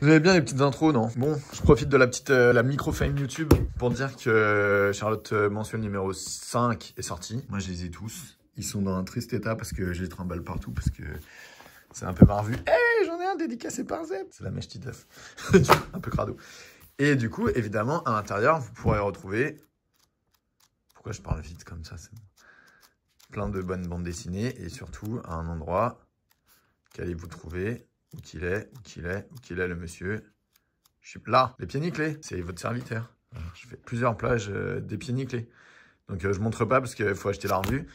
Vous aimez bien les petites intros, non? Bon, je profite de la petite la micro-fame YouTube pour dire que Charlotte mensuelle numéro 5 est sortie. Moi, je les ai tous. Ils sont dans un triste état parce que je les trimballe partout parce que c'est un peu marvu. Hey, j'en ai un dédicacé par Z. C'est la mèche Titeuf. Un peu crado. Et du coup, évidemment, à l'intérieur, vous pourrez retrouver... Pourquoi je parle vite comme ça? C'est plein de bonnes bandes dessinées et surtout à un endroit qu'allez-vous trouver? Où qu'il est le monsieur? Je suis là, les pieds nickelés, c'est votre serviteur. Je fais plusieurs plages des pieds nickelés. Donc je montre pas parce qu'il faut acheter la revue.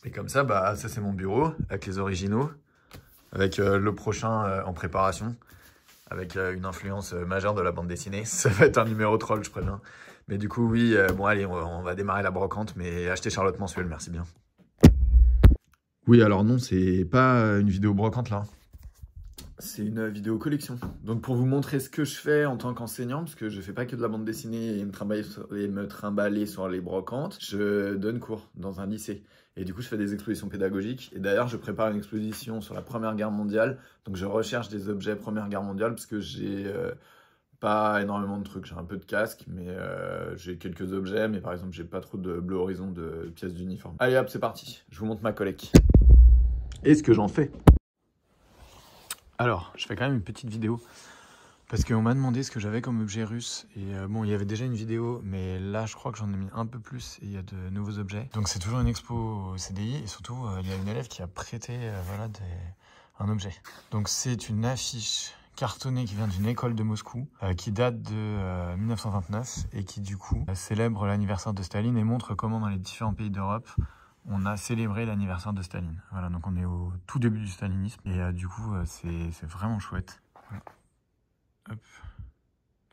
Et comme ça, bah ça c'est mon bureau avec les originaux, avec le prochain en préparation, avec une influence majeure de la bande dessinée. Ça va être un numéro troll, je préviens. Mais du coup, oui, bon allez, on va démarrer la brocante, mais achetez Charlotte mensuelle, merci bien. Oui, alors non, c'est pas une vidéo brocante là. C'est une vidéo collection. Donc pour vous montrer ce que je fais en tant qu'enseignant, parce que je fais pas que de la bande dessinée et me trimballer sur les brocantes, je donne cours dans un lycée. Et du coup, je fais des expositions pédagogiques. Et d'ailleurs, je prépare une exposition sur la Première Guerre mondiale. Donc je recherche des objets Première Guerre mondiale parce que j'ai pas énormément de trucs. J'ai un peu de casque, mais j'ai quelques objets. Mais par exemple, j'ai pas trop de Bleu Horizon de pièces d'uniforme. Allez hop, c'est parti. Je vous montre ma collecte. Et ce que j'en fais. Alors, je fais quand même une petite vidéo parce qu'on m'a demandé ce que j'avais comme objet russe. Et bon, il y avait déjà une vidéo, mais là, je crois que j'en ai mis un peu plus et il y a de nouveaux objets. Donc, c'est toujours une expo au CDI et surtout, il y a une élève qui a prêté voilà, un objet. Donc, c'est une affiche cartonnée qui vient d'une école de Moscou qui date de 1929 et qui, du coup, célèbre l'anniversaire de Staline et montre comment dans les différents pays d'Europe, on a célébré l'anniversaire de Staline. Voilà, donc on est au tout début du stalinisme. Et du coup, c'est vraiment chouette. Voilà. Hop.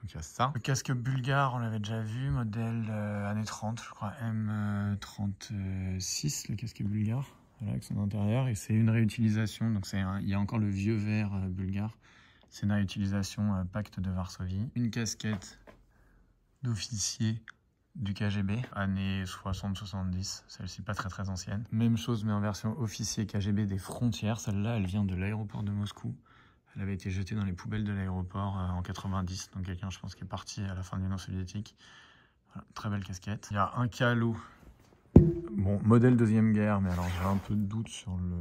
Donc il y a ça. Le casque bulgare, on l'avait déjà vu, modèle années 30, je crois, M36, le casque bulgare. Voilà, avec son intérieur. Et c'est une réutilisation, donc il y a encore le vieux verre bulgare. C'est une réutilisation pacte de Varsovie. Une casquette d'officier du KGB, années 60-70, celle-ci pas très ancienne. Même chose mais en version officier KGB des frontières, celle-là elle vient de l'aéroport de Moscou. Elle avait été jetée dans les poubelles de l'aéroport en 90, donc quelqu'un je pense qui est parti à la fin de l'Union soviétique. Voilà, très belle casquette. Il y a un calot, bon modèle deuxième guerre, mais alors j'ai un peu de doute sur le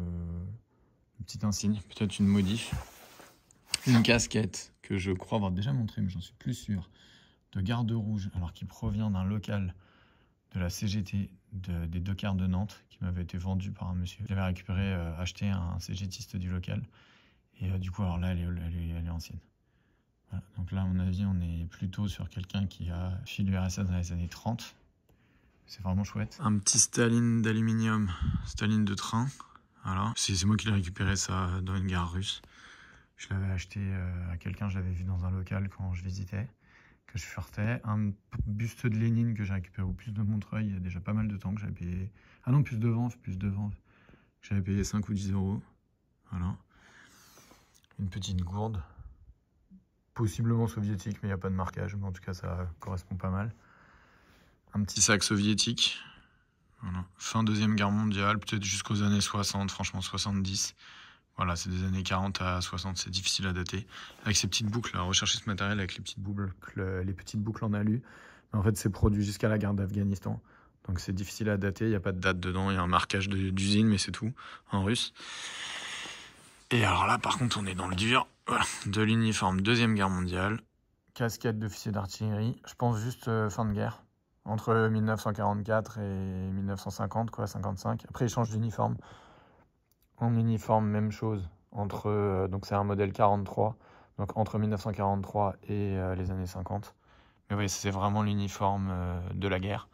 petit insigne, peut-être une modif. Une casquette que je crois avoir déjà montré, mais j'en suis plus sûr, de garde rouge, alors qui provient d'un local de la CGT des deux quarts de Nantes, qui m'avait été vendu par un monsieur. J'avais récupéré, acheté un CGTiste du local. Et du coup, alors là, elle est ancienne. Voilà. Donc là, à mon avis, on est plutôt sur quelqu'un qui a fui l'URSS dans les années 30. C'est vraiment chouette. Un petit Staline d'aluminium, Staline de train. Voilà. C'est moi qui l'ai récupéré ça dans une gare russe. Je l'avais acheté à quelqu'un, je l'avais vu dans un local quand je visitais, que je furetais. Un buste de Lénine que j'ai récupéré au Puce de Montreuil il y a déjà pas mal de temps, que j'avais payé... Ah non, Puce de Vanves. J'avais payé 5 ou 10 €. Voilà. Une petite gourde. Possiblement soviétique, mais il n'y a pas de marquage. Mais en tout cas, ça correspond pas mal. Un petit sac soviétique. Voilà. Fin Deuxième Guerre mondiale, peut-être jusqu'aux années 60, franchement 70. Voilà, c'est des années 40 à 60, c'est difficile à dater. Avec ces petites boucles, rechercher ce matériel avec les petites boucles en alu. Mais en fait, c'est produit jusqu'à la guerre d'Afghanistan. Donc c'est difficile à dater, il n'y a pas de date dedans, il y a un marquage d'usine, mais c'est tout, en russe. Et alors là, par contre, on est dans le dur. Voilà, de l'uniforme Deuxième Guerre mondiale. Casquette d'officier d'artillerie, je pense juste fin de guerre. Entre 1944 et 1950, quoi, 55. Après, ils changent d'uniforme. En uniforme, même chose, donc c'est un modèle 43, donc entre 1943 et les années 50. Mais oui, c'est vraiment l'uniforme de la guerre.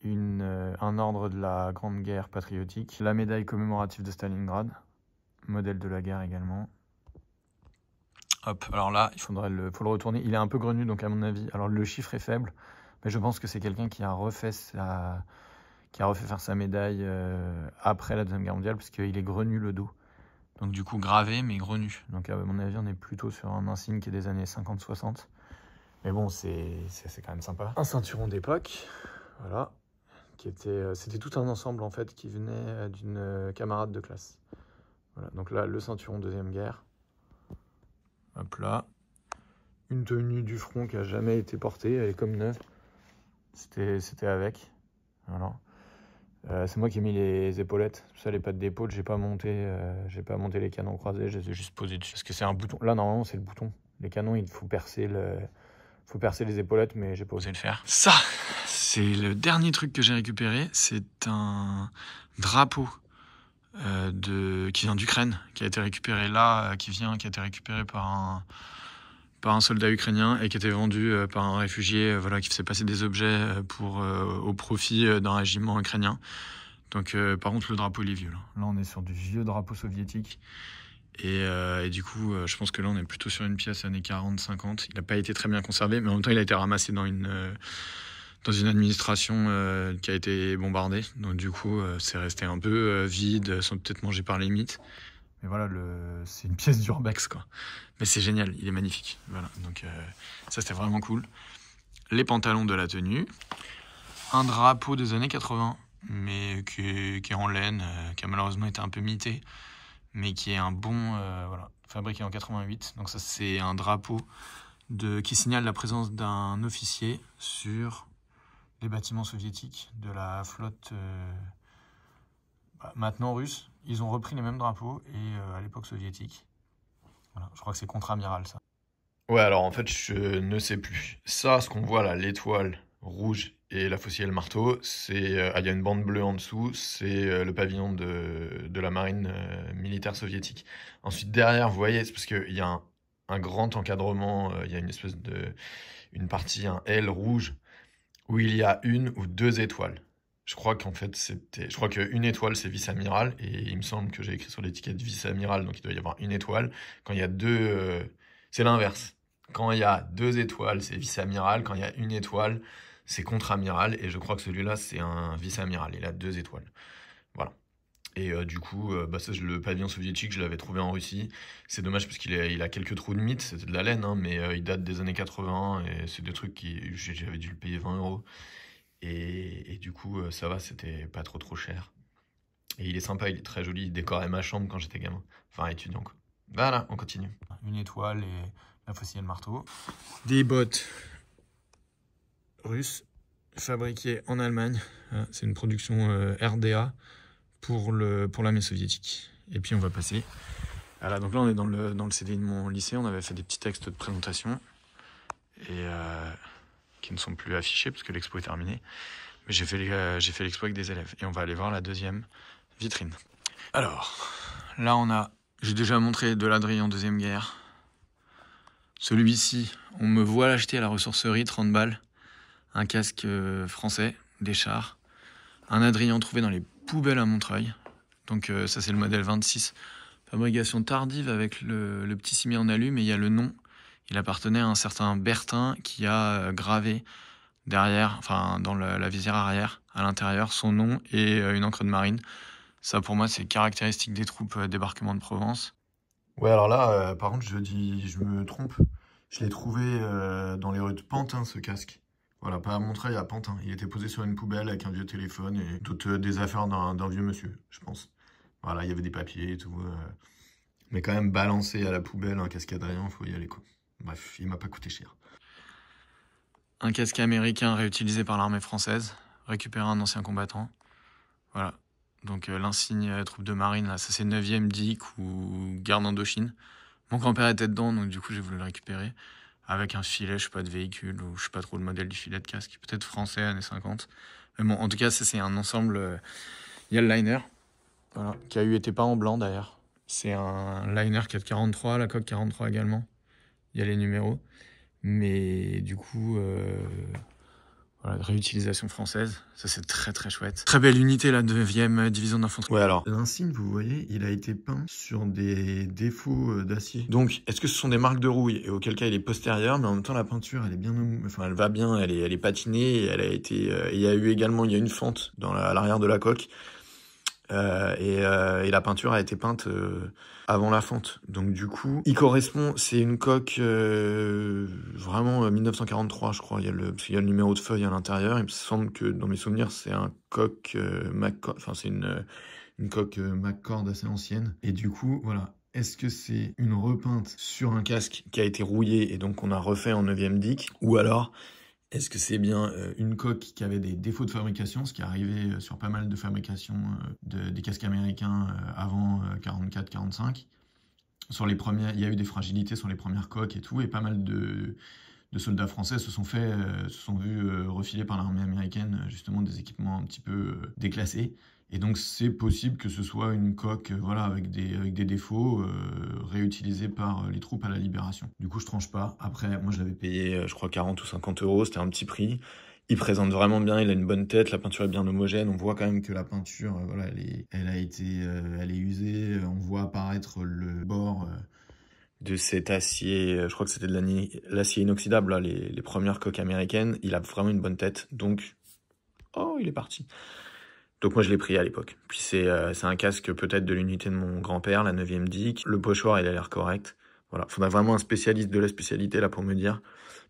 Un ordre de la Grande Guerre patriotique. La médaille commémorative de Stalingrad, modèle de la guerre également. Hop, alors là, faut le retourner. Il est un peu grenu, donc à mon avis, alors le chiffre est faible, mais je pense que c'est quelqu'un qui a refait faire sa médaille après la Deuxième Guerre mondiale, parce qu'il est grenu le dos. Donc du coup gravé, mais grenu. Donc à mon avis, on est plutôt sur un insigne qui est des années 50-60. Mais bon, c'est quand même sympa. Un ceinturon d'époque, voilà, c'était tout un ensemble en fait qui venait d'une camarade de classe. Voilà, donc là, le ceinturon Deuxième Guerre. Hop là. Une tenue du front qui a jamais été portée, elle est comme neuve. C'était avec. Voilà. C'est moi qui ai mis les épaulettes. Ça, les pattes d'épaule, j'ai pas monté les canons croisés, je les ai juste posés dessus. Parce que c'est un bouton. Là, normalement, c'est le bouton. Les canons, il faut percer les épaulettes, mais j'ai pas osé le faire. Ça, c'est le dernier truc que j'ai récupéré. C'est un drapeau qui vient d'Ukraine, qui a été récupéré là, qui a été récupéré par un soldat ukrainien et qui était vendu par un réfugié qui faisait passer des objets au profit d'un régiment ukrainien. Donc par contre le drapeau il est vieux. Là on est sur du vieux drapeau soviétique et du coup je pense que là on est plutôt sur une pièce années 40-50. Il n'a pas été très bien conservé, mais en même temps il a été ramassé dans une administration qui a été bombardée. Donc du coup c'est resté un peu vide, sans peut-être mangé par les mythes. Mais voilà, c'est une pièce d'urbex, quoi. Mais c'est génial, il est magnifique. Voilà, donc ça c'était vraiment cool. Les pantalons de la tenue. Un drapeau des années 80, mais qui est en laine, qui a malheureusement été un peu mité, mais qui est un bon, fabriqué en 88. Donc ça c'est un drapeau qui signale la présence d'un officier sur les bâtiments soviétiques de la flotte maintenant russe. Ils ont repris les mêmes drapeaux et à l'époque soviétique. Voilà, je crois que c'est contre-amiral, ça. Ouais, alors en fait, je ne sais plus. Ça, ce qu'on voit là, l'étoile rouge et la faucille et le marteau, il y a une bande bleue en dessous, c'est le pavillon de la marine militaire soviétique. Ensuite, derrière, vous voyez, c'est parce qu'il y a un grand encadrement, il y a une partie, un L rouge, où il y a une ou deux étoiles. Je crois qu'une étoile, c'est vice-amiral, et il me semble que j'ai écrit sur l'étiquette vice-amiral, donc il doit y avoir une étoile. Quand il y a deux, c'est l'inverse. Quand il y a deux étoiles, c'est vice-amiral. Quand il y a une étoile, c'est contre-amiral, et je crois que celui-là, c'est un vice-amiral. Il a deux étoiles. Voilà. Et du coup, le pavillon soviétique, je l'avais trouvé en Russie. C'est dommage parce qu'il a quelques trous de mythe, c'était de la laine, hein, mais il date des années 80, et c'est des trucs j'avais dû le payer 20 €. Et du coup, ça va, c'était pas trop cher. Et il est sympa, il est très joli, il décorait ma chambre quand j'étais gamin. Enfin, étudiant, quoi. Voilà, on continue. Une étoile et la faucille et le marteau. Des bottes russes, fabriquées en Allemagne. C'est une production RDA pour l'armée soviétique. Et puis on va passer. Voilà, donc là on est dans le CDI de mon lycée, on avait fait des petits textes de présentation. Et qui ne sont plus affichés parce que l'expo est terminée. Mais j'ai fait l'expo avec des élèves. Et on va aller voir la deuxième vitrine. Alors, là j'ai déjà montré de l'Adrien en Deuxième Guerre. Celui-ci, on me voit l'acheter à la ressourcerie, 30 balles. Un casque français, des chars. Un Adrien trouvé dans les poubelles à Montreuil. Donc ça c'est le modèle 26. Fabrication tardive avec le petit cimier en alu, mais il y a le nom. Il appartenait à un certain Bertin qui a gravé derrière, enfin dans la visière arrière, à l'intérieur, son nom et une encre de marine. Ça pour moi c'est caractéristique des troupes débarquement de Provence. Ouais, alors là, par contre je me trompe. Je l'ai trouvé dans les rues de Pantin, ce casque. Voilà, pas à Montreuil, à Pantin. Il était posé sur une poubelle avec un vieux téléphone et toutes des affaires d'un vieux monsieur, je pense. Voilà, il y avait des papiers et tout. Mais quand même, balancer à la poubelle un casque Adrien, faut y aller, quoi. Bref, il m'a pas coûté cher. Un casque américain réutilisé par l'armée française, récupéré un ancien combattant. Voilà. Donc l'insigne troupe de marine, là, ça c'est 9e DIC ou garde Indochine. Mon grand-père était dedans, donc du coup j'ai voulu le récupérer. Avec un filet, je sais pas, de véhicule, ou je sais pas trop le modèle du filet de casque. Peut-être français, années 50. Mais bon, en tout cas, ça c'est un ensemble. Il y a le liner, voilà, qui a été peint en blanc d'ailleurs. C'est un liner 443, la coque 43 également. Il y a les numéros. Mais du coup, voilà, réutilisation française. Ça, c'est très très chouette. Très belle unité, la 9e division d'infanterie. Ouais, alors, l'insigne, vous voyez, il a été peint sur des défauts d'acier. Donc, est-ce que ce sont des marques de rouille? Et auquel cas, il est postérieur, mais en même temps, la peinture, elle est bien... Enfin, elle va bien, elle est patinée. Et elle a été... il y a une fente à l'arrière de la coque. Et la peinture a été peinte avant la fente. Donc du coup, il correspond, c'est une coque vraiment 1943, je crois. Parce qu'il y a le numéro de feuille à l'intérieur. Il me semble que dans mes souvenirs, c'est un coque McCord, enfin c'est une coque McCord assez ancienne. Et du coup, voilà. est-ce que c'est une repeinte sur un casque qui a été rouillé et donc on a refait en 9e DIC, ou alors est-ce que c'est bien une coque qui avait des défauts de fabrication, ce qui est arrivé sur pas mal de fabrications des casques américains avant 44-45. Sur les premières, il y a eu des fragilités sur les premières coques et tout, et pas mal de soldats français se sont vus refiler par l'armée américaine justement des équipements un petit peu déclassés. Et donc c'est possible que ce soit une coque voilà, avec des défauts réutilisés par les troupes à la Libération. Du coup je tranche pas. Après moi je l'avais payé je crois 40 ou 50 euros, c'était un petit prix. Il présente vraiment bien, il a une bonne tête, la peinture est bien homogène, on voit quand même que la peinture voilà, elle est usée, on voit apparaître le bord de cet acier, je crois que c'était de l'acier inoxydable, là, les premières coques américaines. Il a vraiment une bonne tête, donc oh il est parti. Donc moi je l'ai pris à l'époque. Puis c'est un casque peut-être de l'unité de mon grand-père, la 9e DIC. Le pochoir il a l'air correct. Voilà, faudrait vraiment un spécialiste de la spécialité là pour me dire.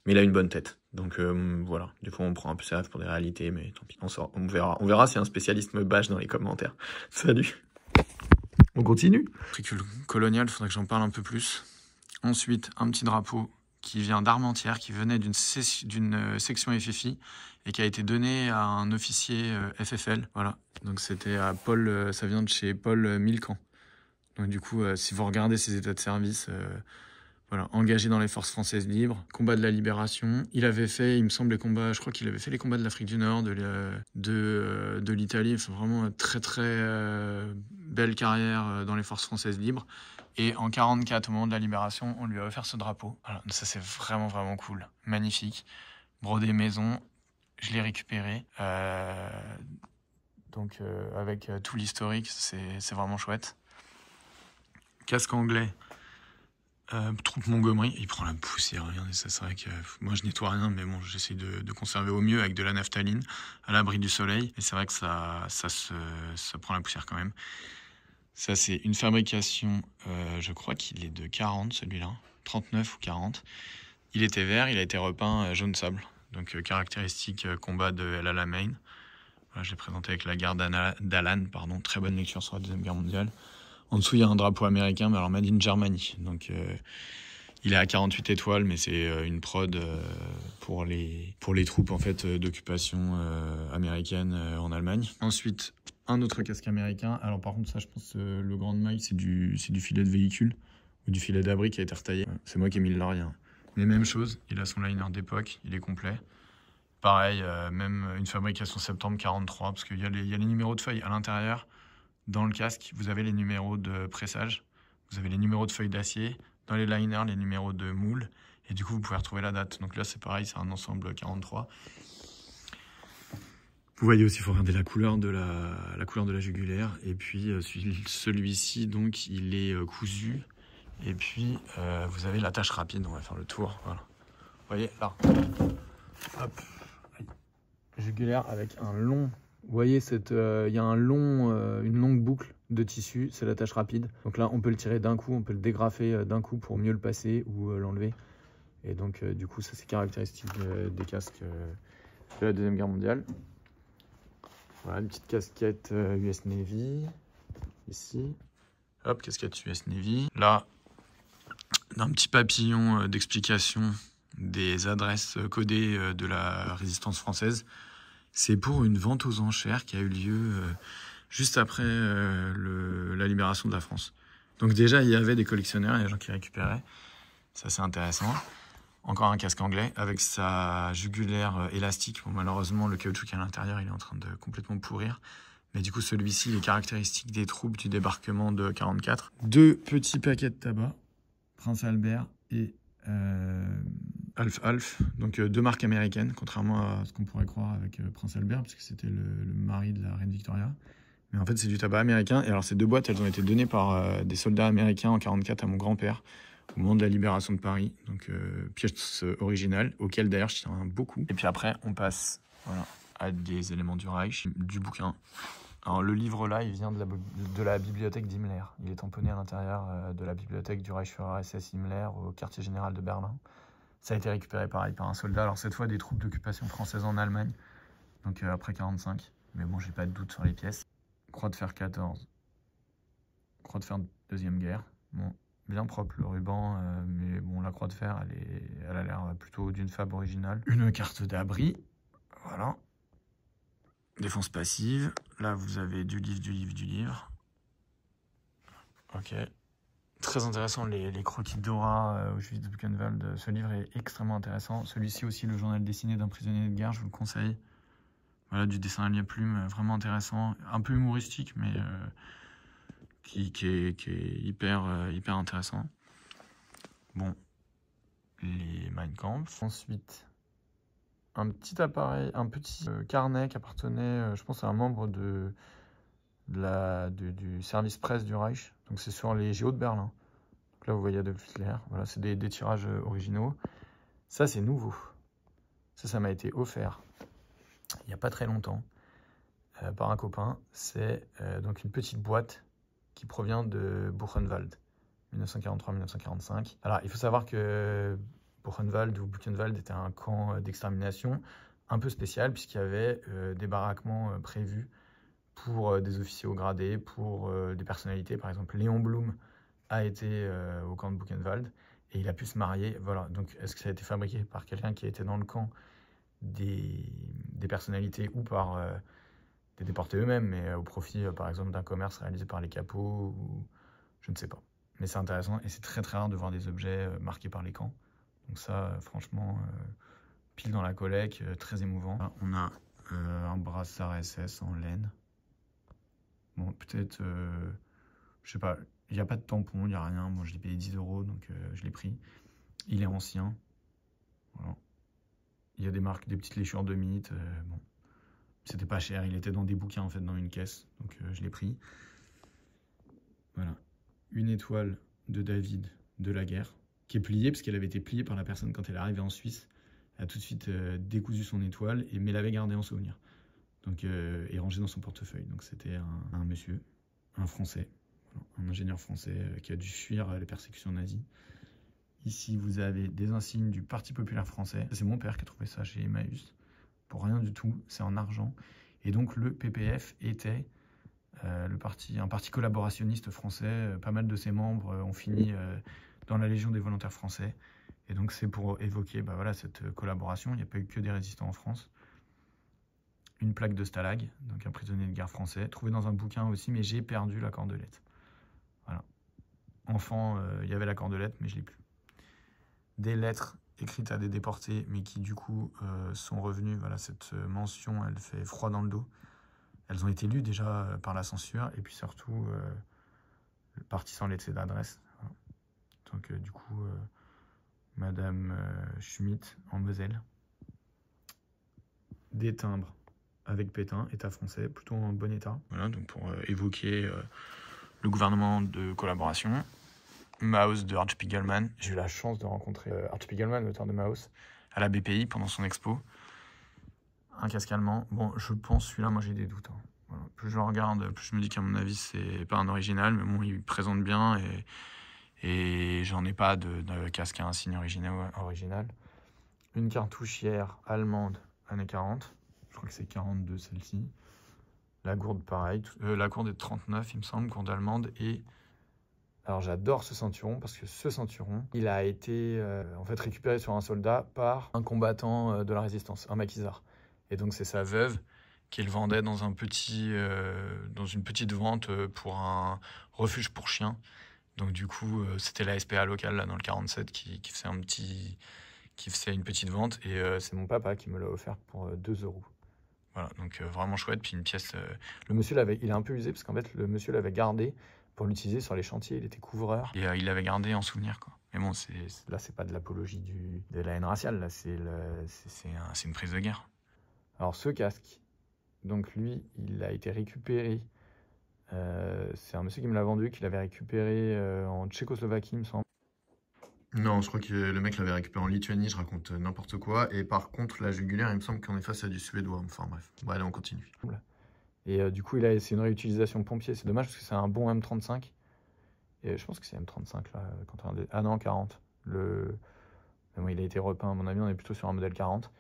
Mais il a une bonne tête. Donc voilà, des fois on prend un peu ça pour des réalités, mais tant pis, on verra. On verra si un spécialiste me bâche dans les commentaires. Salut. On continue. Matricule coloniale, faudrait que j'en parle un peu plus. Ensuite, un petit drapeau qui vient d'Armentières, qui venait d'une section FFI et qui a été donné à un officier FFL. Voilà, donc c'était à Paul, ça vient de chez Paul Milcan. Donc du coup, si vous regardez ses états de service, voilà, engagé dans les forces françaises libres, combat de la libération. Il avait fait, il me semble, les combats, je crois qu'il avait fait les combats de l'Afrique du Nord, de l'Italie. Enfin, vraiment très belle carrière dans les forces françaises libres. Et en 44, au moment de la libération, on lui a offert ce drapeau. Voilà, ça c'est vraiment cool, magnifique. Brodé maison, je l'ai récupéré. Donc avec tout l'historique, c'est vraiment chouette. Casque anglais. Troupe Montgomery, il prend la poussière, regardez ça, c'est vrai que moi je nettoie rien, mais bon, j'essaie de conserver au mieux avec de la naphtaline, à l'abri du soleil, et c'est vrai que ça prend la poussière quand même. Ça c'est une fabrication, je crois qu'il est de 40 celui-là, 39 ou 40. Il était vert, il a été repeint jaune sable, donc caractéristique combat de El Alamein. Voilà, je l'ai présenté avec la gare d'Alan, pardon, très bonne lecture sur la Deuxième Guerre mondiale. En dessous, il y a un drapeau américain, mais alors Made in Germany. Donc, il est à 48 étoiles, mais c'est une prod pour les troupes en fait d'occupation américaine en Allemagne. Ensuite, un autre casque américain. Alors par contre, ça, je pense, le Grand Maille, c'est du filet de véhicule ou du filet d'abri qui a été retaillé. C'est moi qui ai mis le larrière. Mais même chose, il a son liner d'époque, il est complet. Pareil, même une fabrication septembre 43, parce qu'il y a les numéros de feuilles à l'intérieur. Dans le casque, vous avez les numéros de pressage, vous avez les numéros de feuilles d'acier, dans les liners, les numéros de moule, et du coup, vous pouvez retrouver la date. Donc là, c'est pareil, c'est un ensemble 43. Vous voyez aussi, il faut regarder la couleur de la jugulaire, et puis celui-ci, donc, il est cousu, et puis vous avez l'attache rapide, on va faire le tour, voilà. Vous voyez, là, hop, jugulaire avec un long... Vous voyez, il y a une longue boucle de tissu, c'est l'attache rapide. Donc là, on peut le tirer d'un coup, on peut le dégrafer d'un coup pour mieux le passer ou l'enlever. Et donc, du coup, ça, c'est caractéristique des casques de la Deuxième Guerre mondiale. Voilà, une petite casquette US Navy, ici. Hop, casquette US Navy. Là, un petit papillon d'explication des adresses codées de la résistance française. C'est pour une vente aux enchères qui a eu lieu juste après la libération de la France. Donc déjà, il y avait des collectionneurs, il y a des gens qui récupéraient. Ça, c'est intéressant. Encore un casque anglais avec sa jugulaire élastique. Bon, malheureusement, le caoutchouc à l'intérieur, il est en train de complètement pourrir. Mais du coup, celui-ci, il est caractéristique des troupes du débarquement de 44. Deux petits paquets de tabac, Prince Albert et... Alf, donc deux marques américaines, contrairement à ce qu'on pourrait croire avec Prince Albert, puisque c'était le mari de la reine Victoria. Mais en fait, c'est du tabac américain. Et alors, ces deux boîtes, elles ont été données par des soldats américains en 44 à mon grand-père, au moment de la libération de Paris. Donc, pièce originale, auquel d'ailleurs je tiens beaucoup. Et puis après, on passe voilà, à des éléments du Reich, du bouquin. Alors, le livre-là, il vient de la bibliothèque d'Himmler. Il est tamponné à l'intérieur de la bibliothèque du Reichsführer SS Himmler au quartier général de Berlin. Ça a été récupéré pareil par un soldat, alors cette fois des troupes d'occupation française en Allemagne, donc après 45. Mais bon, j'ai pas de doute sur les pièces. Croix de fer 14, croix de fer deuxième guerre, Bon, bien propre le ruban, mais bon, la croix de fer, elle a l'air plutôt d'une fab originale. Une carte d'abri, voilà. Défense passive. Là, vous avez du livre. Ok. Très intéressant, les croquis de Dora au Auschwitz de Buchenwald. Ce livre est extrêmement intéressant. Celui-ci aussi, le journal dessiné d'un prisonnier de guerre, je vous le conseille. Voilà, du dessin à la plume, vraiment intéressant. Un peu humoristique, mais qui est hyper intéressant. Bon, les Mein Kampf. Ensuite, un petit appareil, un petit carnet qui appartenait, je pense, à un membre du service presse du Reich. Donc c'est sur les JO de Berlin. Donc là, vous voyez Adolf Hitler. Voilà, c'est des tirages originaux. Ça, c'est nouveau. Ça m'a été offert il n'y a pas très longtemps par un copain. C'est donc une petite boîte qui provient de Buchenwald, 1943-1945. Alors, il faut savoir que Buchenwald ou Buchenwald était un camp d'extermination un peu spécial, puisqu'il y avait des baraquements prévus pour des officiers haut gradés, pour des personnalités. Par exemple, Léon Blum a été au camp de Buchenwald et il a pu se marier. Voilà. Donc, est-ce que ça a été fabriqué par quelqu'un qui a été dans le camp des personnalités ou par des déportés eux-mêmes, mais au profit, par exemple, d'un commerce réalisé par les capots, ou je ne sais pas. Mais c'est intéressant et c'est très très rare de voir des objets marqués par les camps. Donc ça, franchement, pile dans la collecte, très émouvant. Là, on a un brassard SS en laine. Bon, peut-être, je sais pas, il n'y a pas de tampon, il n'y a rien. Moi, je l'ai payé 10 €, donc je l'ai pris. Il est ancien. Voilà. Il y a des marques, des petites léchures de mythes. Bon, c'était pas cher. Il était dans des bouquins, en fait, dans une caisse. Donc, je l'ai pris. Voilà. Une étoile de David de la guerre, qui est pliée, parce qu'elle avait été pliée par la personne quand elle est arrivée en Suisse. Elle a tout de suite décousu son étoile, mais l'avait gardée en souvenir. Donc, et rangée dans son portefeuille. Donc, c'était un monsieur, un Français, voilà, un ingénieur français qui a dû fuir les persécutions nazies. Ici, vous avez des insignes du Parti populaire français. C'est mon père qui a trouvé ça chez Emmaüs. Pour rien du tout, c'est en argent. Et donc, le PPF était un parti collaborationniste français. Pas mal de ses membres ont fini dans la Légion des volontaires français. Et donc, c'est pour évoquer voilà, cette collaboration. Il n'y a pas eu que des résistants en France. Une plaque de Stalag, donc un prisonnier de guerre français, trouvé dans un bouquin aussi, mais j'ai perdu la cordelette. Voilà. Enfant, il y avait la cordelette, mais je ne l'ai plus. Des lettres écrites à des déportés, mais qui du coup sont revenues. Voilà, cette mention, elle fait froid dans le dos. Elles ont été lues déjà par la censure, et puis surtout, le parti sans laisser d'adresse. Voilà. Donc du coup, Madame Schmitt en Moselle. Des timbres avec Pétain, État français, plutôt en bon état. Voilà, donc pour évoquer le gouvernement de collaboration. Maus de Art Spiegelman. J'ai eu la chance de rencontrer Art Spiegelman, l'auteur de Maus, à la BPI pendant son expo. Un casque allemand. Bon, je pense celui-là, moi j'ai des doutes. Hein. Voilà. Plus je le regarde, plus je me dis qu'à mon avis, c'est pas un original, mais bon, il présente bien et j'en ai pas de casque à un signe original. Une cartouchière allemande, années 40. Je crois que c'est 42 celle-ci. La gourde, pareil. La gourde est de 39, il me semble, gourde allemande. Et alors j'adore ce ceinturon parce que ce ceinturon, il a été en fait récupéré sur un soldat par un combattant de la résistance, un maquisard. Et donc c'est sa veuve qui le vendait dans une petite vente pour un refuge pour chiens. Donc du coup, c'était la SPA locale là dans le 47 qui faisait une petite vente. Et c'est mon papa qui me l'a offert pour 2 €. Voilà, donc vraiment chouette. Puis une pièce. Le monsieur il est un peu usé parce qu'en fait, le monsieur l'avait gardé pour l'utiliser sur les chantiers. Il était couvreur. Et il l'avait gardé en souvenir, quoi. Mais bon, là, c'est pas de l'apologie de la haine raciale. Là, c'est une prise de guerre. Alors, ce casque, donc lui, il a été récupéré. C'est un monsieur qui me l'a vendu, qu'il avait récupéré en Tchécoslovaquie, il me semble. Non, je crois que le mec l'avait récupéré en Lituanie, je raconte n'importe quoi. Et par contre, la jugulaire, il me semble qu'en effet, c'est du suédois. Enfin bref, bon, allez, on continue. Et du coup, c'est une réutilisation pompier. C'est dommage parce que c'est un bon M35. Et je pense que c'est M35 là. Ah non, 40. Mais bon, il a été repeint. À mon avis, on est plutôt sur un modèle 40.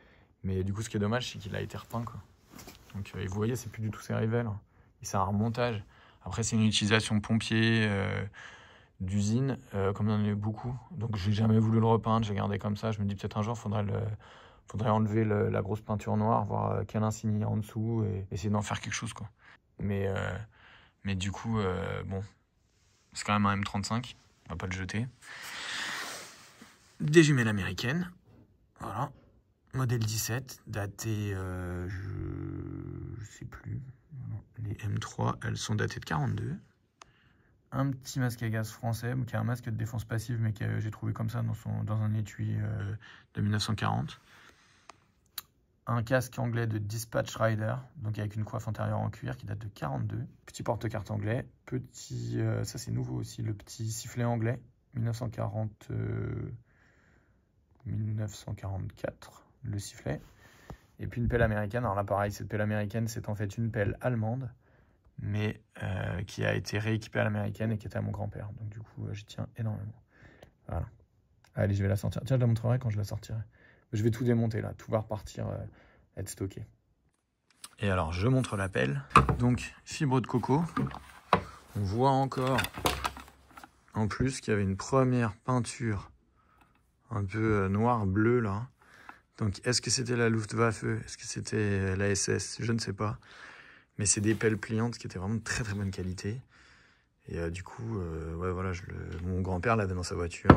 Mais du coup, ce qui est dommage, c'est qu'il a été repeint, quoi. Donc, et vous voyez, c'est plus du tout ses rivelles. Et c'est un remontage. Après, c'est une utilisation pompier. d'usine, comme il y en a eu beaucoup. Donc j'ai jamais voulu le repeindre, j'ai gardé comme ça. Je me dis peut-être un jour, faudrait enlever la grosse peinture noire, voir quel insigne il y a en dessous et essayer d'en faire quelque chose, quoi. Mais du coup, bon, c'est quand même un M35, on va pas le jeter. Des jumelles américaines, voilà. Modèle 17, daté, je sais plus. Les M3, elles sont datées de 42. Un petit masque à gaz français, qui est un masque de défense passive, mais que j'ai trouvé comme ça dans un étui de 1940. Un casque anglais de Dispatch Rider, donc avec une coiffe antérieure en cuir qui date de 42. Petit porte-carte anglais. Petit, ça c'est nouveau aussi, le petit sifflet anglais, 1944, le sifflet. Et puis une pelle américaine. Alors là pareil, cette pelle américaine, c'est en fait une pelle allemande, mais qui a été rééquipée à l'américaine et qui était à mon grand-père. Donc du coup, j'y tiens énormément. Voilà. Allez, je vais la sortir. Tiens, je la montrerai quand je la sortirai. Je vais tout démonter là, tout va repartir, être stocké. Et alors, je montre la pelle. Donc, fibre de coco. On voit encore, en plus, qu'il y avait une première peinture un peu noir-bleu là. Donc, est-ce que c'était la Luftwaffe? Est-ce que c'était la SS? Je ne sais pas. Mais c'est des pelles pliantes qui étaient vraiment de très très bonne qualité. Et du coup, ouais, voilà, mon grand-père l'avait dans sa voiture.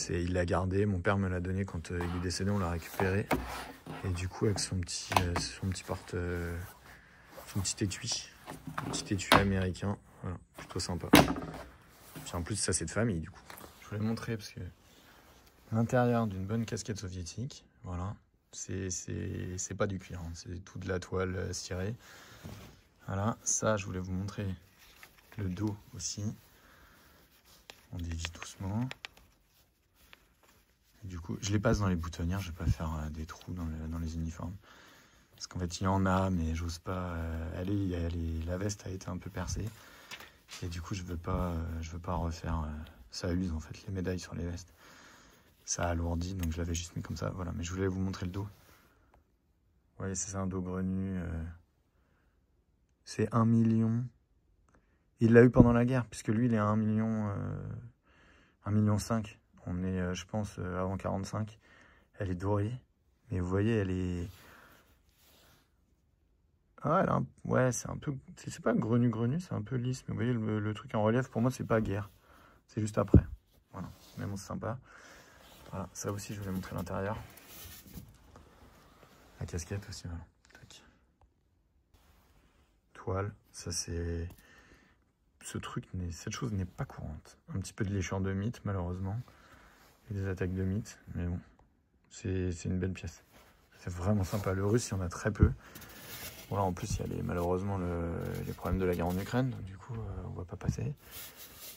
Il l'a gardé. Mon père me l'a donné quand il est décédé, on l'a récupéré. Et du coup, avec son petit étui américain, voilà, plutôt sympa. Puis en plus, ça c'est de famille du coup. Je voulais montrer parce que l'intérieur d'une bonne casquette soviétique, voilà, c'est pas du cuir, hein, c'est tout de la toile cirée. Voilà, ça je voulais vous montrer le dos aussi. On dévie doucement. Et du coup, je les passe dans les boutonnières, je vais pas faire des trous dans les uniformes. Parce qu'en fait, il y en a, mais j'ose pas. La veste a été un peu percée. Et du coup, je veux pas refaire. Ça use en fait les médailles sur les vestes. Ça alourdit, donc je l'avais juste mis comme ça. Voilà, mais je voulais vous montrer le dos. Vous voyez, c'est un dos grenu. C'est 1 million. Il l'a eu pendant la guerre, puisque lui, il est à 1 million. 1,5 million. On est, je pense, avant 45. Elle est dorée. Mais vous voyez, elle est. Ah, ouais, c'est un peu. C'est pas grenu, c'est un peu lisse. Mais vous voyez, le truc en relief, pour moi, c'est pas guerre. C'est juste après. Voilà. Mais bon, c'est sympa. Voilà, ça aussi, je voulais montrer l'intérieur. La casquette aussi, voilà. Tac. Toile, ça c'est. Cette chose n'est pas courante. Un petit peu de lécheur de mythe, malheureusement. Et des attaques de mythe, mais bon. C'est une belle pièce. C'est vraiment sympa. Le russe, il y en a très peu. Voilà, en plus, il y a malheureusement les problèmes de la guerre en Ukraine, donc du coup, on ne va pas passer.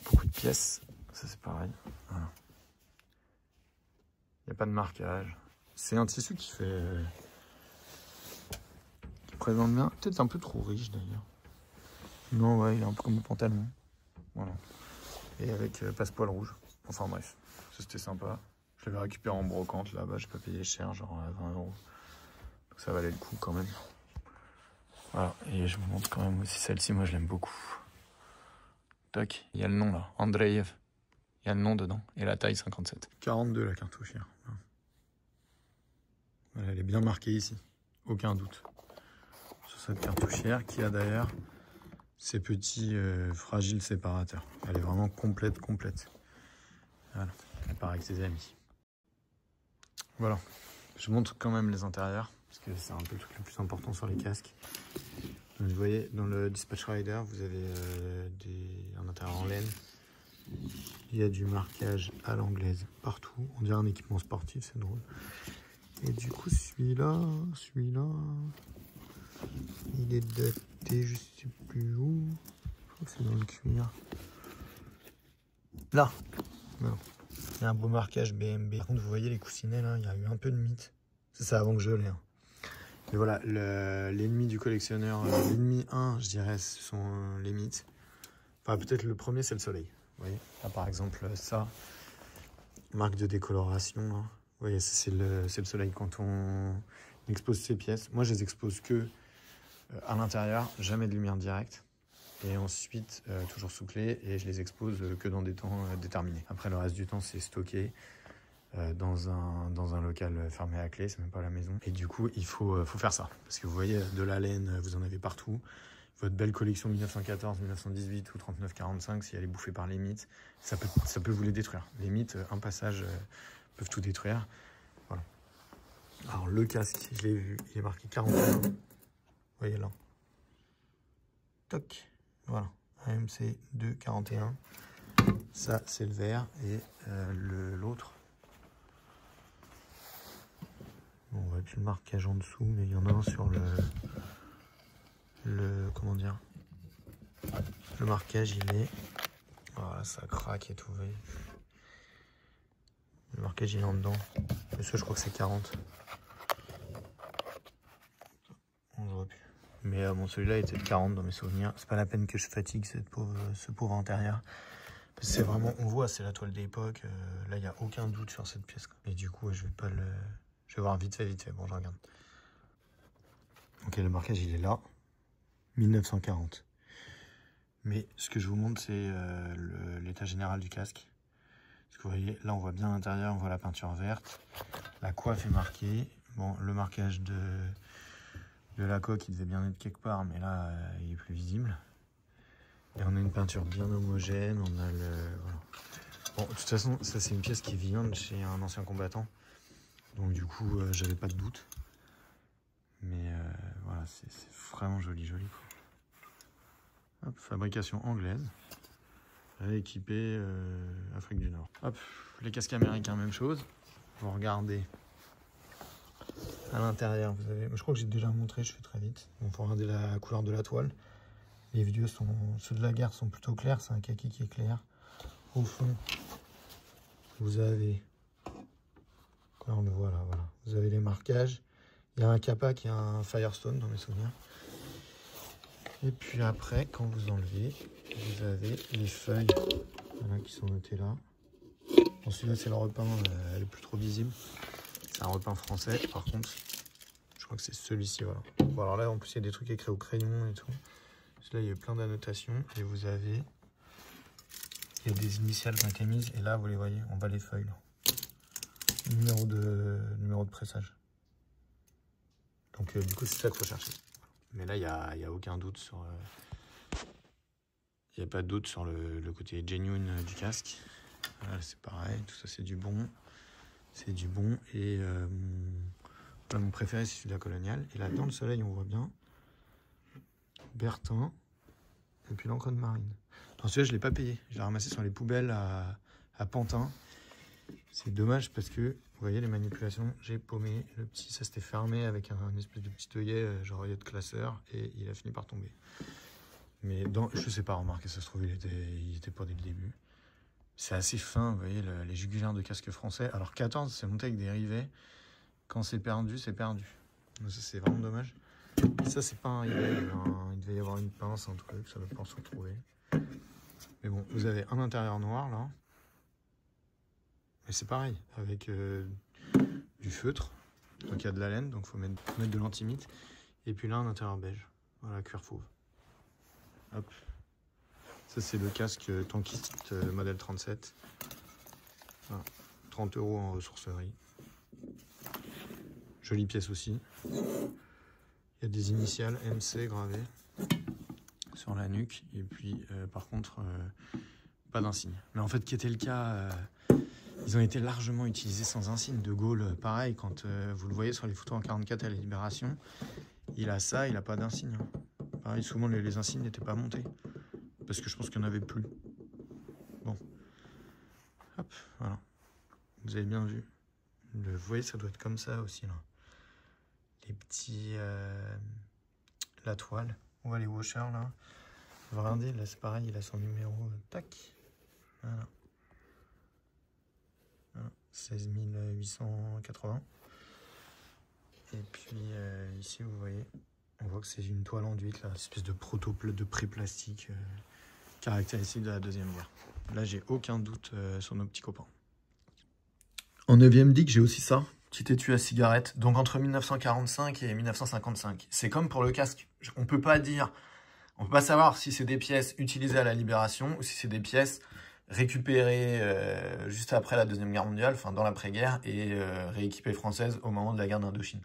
Beaucoup de pièces, ça c'est pareil. Voilà. Il n'y a pas de marquage. C'est un tissu qui présente bien. Peut-être un peu trop riche d'ailleurs. Non, ouais, il est un peu comme le pantalon. Voilà. Et avec passe-poil rouge. Enfin bref, ça c'était sympa. Je l'avais récupéré en brocante là-bas, j'ai pas payé cher, genre 20 €. Donc ça valait le coup quand même. Voilà, et je vous montre quand même aussi celle-ci, moi je l'aime beaucoup. Tac, il y a le nom là, Andreev. Il y a le nom dedans, et la taille 57. 42 la cartouchière. Voilà, elle est bien marquée ici, aucun doute. Sur cette cartouchière qui a d'ailleurs ces petits fragiles séparateurs. Elle est vraiment complète. Voilà, elle part avec ses amis. Voilà, je montre quand même les intérieurs. Parce que c'est un peu le truc le plus important sur les casques. Donc, vous voyez, dans le Dispatch Rider, vous avez un intérieur en laine. Il y a du marquage à l'anglaise partout. On dirait un équipement sportif, c'est drôle. Et du coup, celui-là, il est daté, je sais plus où. Je crois que c'est dans le cuir. Là, non. Il y a un beau marquage BMB. Par contre, vous voyez les coussinets là, il y a eu un peu de mythe. C'est ça avant que je l'ai. Hein. Mais voilà, l'ennemi du collectionneur, l'ennemi 1, je dirais, ce sont les mythes. Enfin, peut-être le premier, c'est le soleil. Vous voyez, là, par exemple, ça, marque de décoloration. Là. Vous voyez, c'est le soleil quand on expose ces pièces. Moi, je les expose que à l'intérieur, jamais de lumière directe. et ensuite toujours sous clé, et je les expose que dans des temps déterminés. Après, le reste du temps, c'est stocké dans un local fermé à clé, c'est même pas la maison. Et du coup, il faut faire ça. Parce que vous voyez, de la laine, vous en avez partout. Votre belle collection 1914, 1918 ou 39-45, si elle est bouffée par les mites, ça peut vous les détruire. Les mites, un passage, peuvent tout détruire. Voilà. Alors, le casque, je l'ai vu, il est marqué 41. Vous voyez là. Toc. Voilà. AMC 241. Ça, c'est le vert. Et l'autre. Bon, on voit plus le marquage en dessous, mais il y en a un sur comment dire, le marquage, il est, voilà, ça craque et tout, vous voyez. Le marquage, il est en dedans, mais ça, je crois que c'est 40. On ne voit plus. Mais bon, celui-là était de 40 dans mes souvenirs. C'est pas la peine que je fatigue ce pauvre intérieur. C'est vraiment, on voit, c'est la toile d'époque. Là, il n'y a aucun doute sur cette pièce, quoi. Et du coup, je vais voir vite fait. Bon, je regarde. Ok, le marquage, il est là. 1940. Mais ce que je vous montre, c'est l'état général du casque. Parce que vous voyez, là, on voit bien l'intérieur, on voit la peinture verte. La coiffe est marquée. Bon, le marquage de la coque, il devait bien être quelque part, mais là, il est plus visible. Et on a une peinture bien homogène, on a le... Voilà. Bon, de toute façon, ça, c'est une pièce qui vient de chez un ancien combattant. Donc, du coup, j'avais pas de doute. Mais voilà, c'est vraiment joli, quoi. Hop, fabrication anglaise, équipée Afrique du Nord. Hop, les casques américains, même chose. Vous regardez à l'intérieur, vous avez, je crois que j'ai déjà montré, je fais très vite. Il faut regarder la couleur de la toile. Les vieux ceux de la guerre sont plutôt clairs, c'est un kaki qui est clair. Au fond, vous avez, là on le voit là, voilà. Vous avez les marquages. Il y a un Kappa qui a un Firestone dans mes souvenirs. Et puis après, quand vous enlevez, vous avez les feuilles, voilà, qui sont notées là. Bon, celui-là, c'est le repeint, elle est plus trop visible. C'est un repeint français. Par contre, je crois que c'est celui-ci, voilà. Bon, alors là, en plus, il y a des trucs écrits au crayon et tout. Là, il y a plein d'annotations. Et vous avez... Il y a des initiales qui ont été mises. Et là, vous les voyez, on voit les feuilles. Là. Numéro de pressage. Donc, du coup, c'est ça qu'il faut chercher. Mais là, il n'y a aucun doute sur... Il n'y a pas de doute sur le côté genuine du casque. Voilà, c'est pareil, tout ça, c'est du bon. C'est du bon. Et mon préféré, c'est celui de la Coloniale. Et là, dans le soleil, on voit bien Bertin. Et puis l'encre de marine. Alors celui-là, je ne l'ai pas payé. Je l'ai ramassé sur les poubelles à Pantin. C'est dommage parce que, vous voyez les manipulations, j'ai paumé le petit, ça s'était fermé avec un espèce de petit œillet, genre œillet de classeur, et il a fini par tomber. Mais je sais pas, remarquez, ça se trouve, il était pas dès le début. C'est assez fin, vous voyez, les jugulaires de casque français. Alors 14, c'est monté avec des rivets. Quand c'est perdu, c'est perdu. Donc ça, c'est vraiment dommage. Et ça, c'est pas un rivet, il devait y avoir une pince, un truc, ça ne peut pas se retrouver. Mais bon, vous avez un intérieur noir, là. Mais c'est pareil, avec du feutre. Donc il y a de la laine, donc il faut mettre de l'antimite. Et puis là, un intérieur beige. Voilà, cuir fauve. Hop. Ça, c'est le casque tankiste modèle 37. Voilà. 30 € en ressourcerie. Jolie pièce aussi. Il y a des initiales MC gravées sur la nuque. Et puis, par contre, pas d'insigne. Mais en fait, qui était le cas... ils ont été largement utilisés sans insigne. De Gaulle, pareil, quand vous le voyez sur les photos en 44 à la Libération, il a ça, il n'a pas d'insigne. Pareil, souvent les insignes n'étaient pas montés. Parce que je pense qu'il n'y en avait plus. Bon. Hop, voilà. Vous avez bien vu. Vous voyez, ça doit être comme ça aussi, là. Les petits... la toile. On voit les washers, là. Regardez, là, c'est pareil, il a son numéro. Tac. Voilà. 16 880. Et puis ici vous voyez, on voit que c'est une toile enduite, là, une espèce de de pré-plastique caractéristique de la Deuxième Guerre. Là j'ai aucun doute sur nos petits copains. En 9e digue, j'ai aussi ça, petit étui à cigarette, donc entre 1945 et 1955. C'est comme pour le casque, on peut pas dire On ne peut pas savoir si c'est des pièces utilisées à la Libération ou si c'est des pièces récupérées juste après la Deuxième Guerre mondiale, enfin dans l'après-guerre, et rééquipées françaises au moment de la guerre d'Indochine.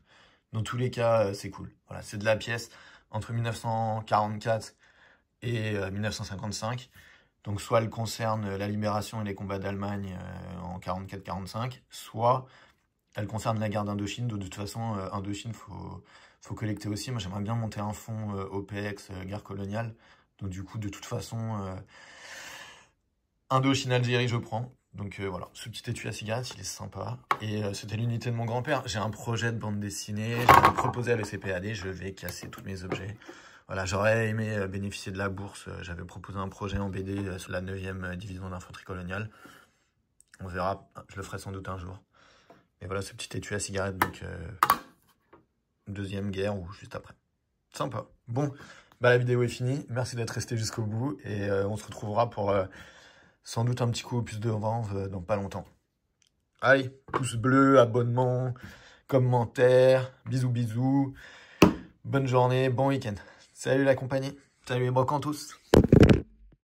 Dans tous les cas, c'est cool. Voilà, c'est de la pièce entre 1944 et 1955. Donc soit elle concerne la Libération et les combats d'Allemagne en 44-45, soit elle concerne la guerre d'Indochine. De toute façon, Indochine, faut collecter aussi. Moi, j'aimerais bien monter un fonds OPEX, guerre coloniale. Donc du coup, de toute façon, Indochine-Algérie, je prends. Donc voilà, ce petit étui à cigarette, il est sympa. Et c'était l'unité de mon grand-père. J'ai un projet de bande dessinée, j'ai proposé à l'ECPAD, je vais casser tous mes objets. Voilà, j'aurais aimé bénéficier de la bourse. J'avais proposé un projet en BD sur la 9e division d'infanterie coloniale. On verra, je le ferai sans doute un jour. Et voilà ce petit étui à cigarette, donc deuxième guerre ou juste après. Sympa. Bon, bah la vidéo est finie. Merci d'être resté jusqu'au bout. Et on se retrouvera pour sans doute un petit coup opus de vente dans pas longtemps. Allez, pouce bleu, abonnement, commentaire, bisous bisous. Bonne journée, bon week-end. Salut la compagnie, salut les brocantos.